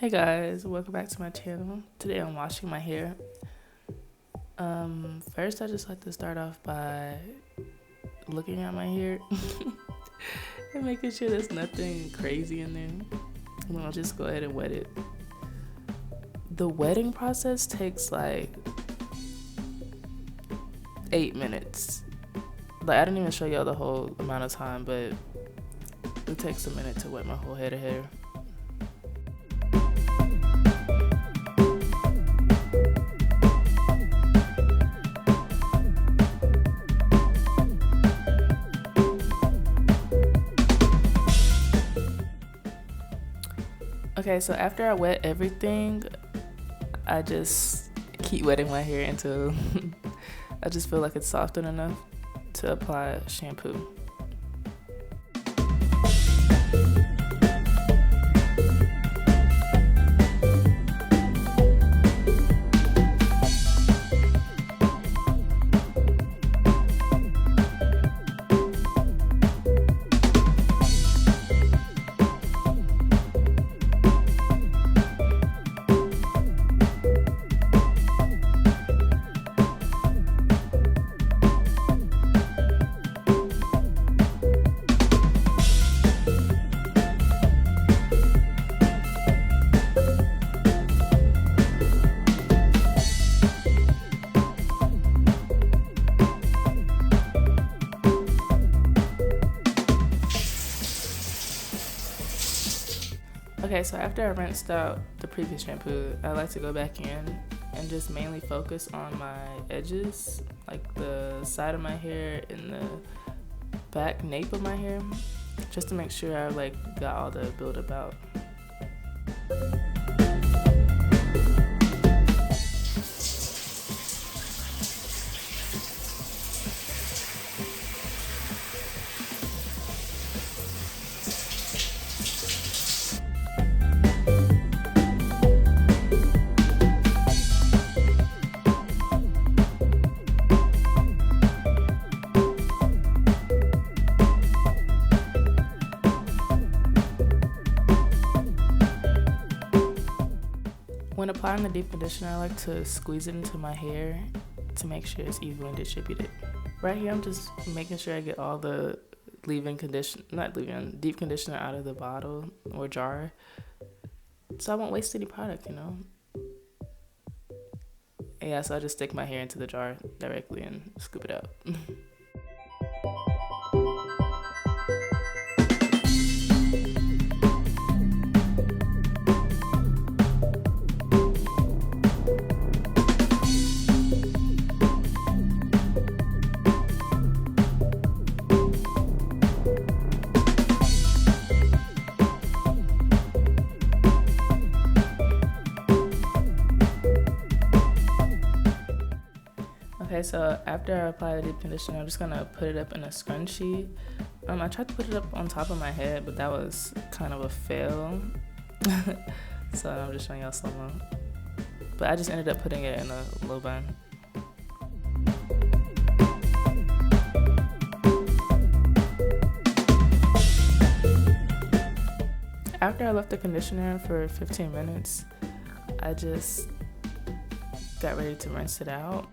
Hey guys, welcome back to my channel. Today I'm washing my hair. First I just like to start off by looking at my hair and making sure there's nothing crazy in there. And then I'll just go ahead and wet it. The wetting process takes like 8 minutes. Like I didn't even show y'all the whole amount of time, but it takes a minute to wet my whole head of hair. Okay, so after I wet everything, I just keep wetting my hair until I just feel like it's softened enough to apply shampoo. Okay, so after I rinsed out the previous shampoo, I like to go back in and just mainly focus on my edges, like the side of my hair and the back nape of my hair, just to make sure I got all the buildup out. When applying the deep conditioner, I like to squeeze it into my hair to make sure it's evenly distributed. Right here, I'm just making sure I get all the deep conditioner out of the bottle or jar, so I won't waste any product, you know? Yeah, so I just stick my hair into the jar directly and scoop it out. Okay, so after I apply the deep conditioner, I'm just gonna put it up in a scrunchie. I tried to put it up on top of my head, but that was kind of a fail. So I'm just showing y'all slow-mo. But I just ended up putting it in a low bun. After I left the conditioner for 15 minutes, I just got ready to rinse it out.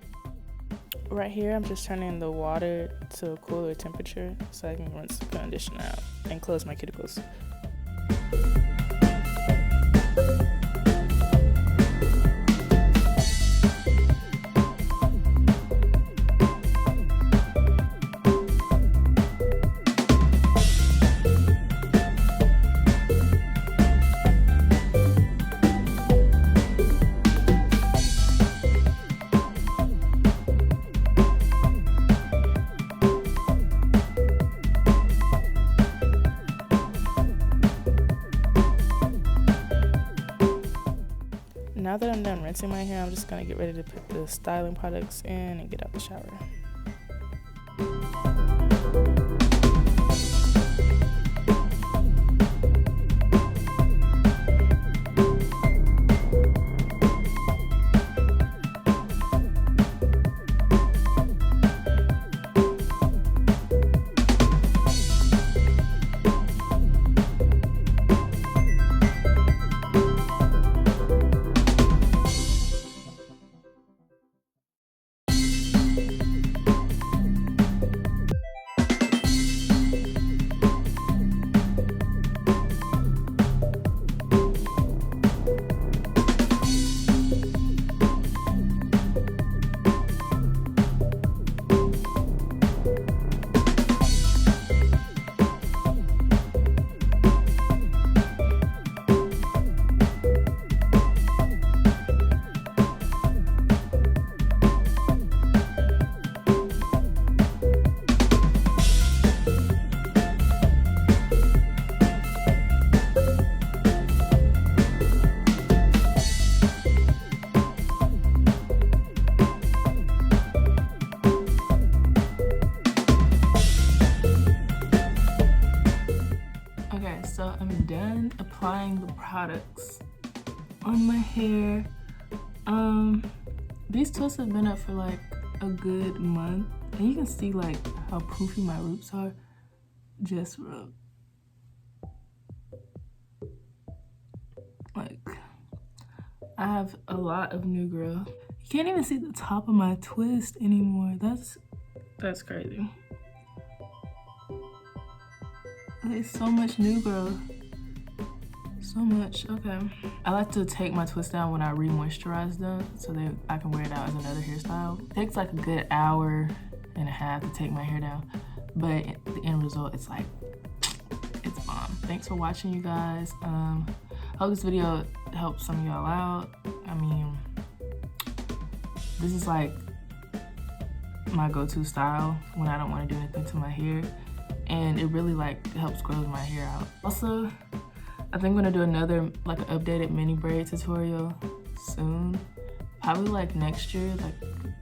Right here, I'm just turning the water to a cooler temperature so I can rinse the conditioner out and close my cuticles. Now that I'm done rinsing my hair, I'm just gonna get ready to put the styling products in and get out the shower. I'm done applying the products on my hair. These twists have been up for like a good month, and you can see like how poofy my roots are. Just rub. Like, I have a lot of new growth. You can't even see the top of my twist anymore. That's crazy. There's so much new growth. So much. Okay. I like to take my twists down when I re-moisturize them so that I can wear it out as another hairstyle. It takes like a good hour and a half to take my hair down, but the end result, it's like, it's bomb. Thanks for watching, you guys. I hope this video helps some of y'all out. I mean, this is like my go-to style when I don't want to do anything to my hair, and it really like helps grow my hair out. Also, I think I'm gonna do another like an updated mini braid tutorial soon, probably like next year, like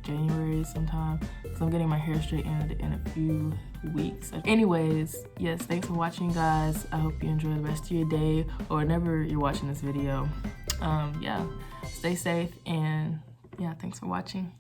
January sometime, because I'm getting my hair straightened in a few weeks. Anyways, yes, thanks for watching, guys. I hope you enjoy the rest of your day or whenever you're watching this video. Yeah, stay safe, and yeah, thanks for watching.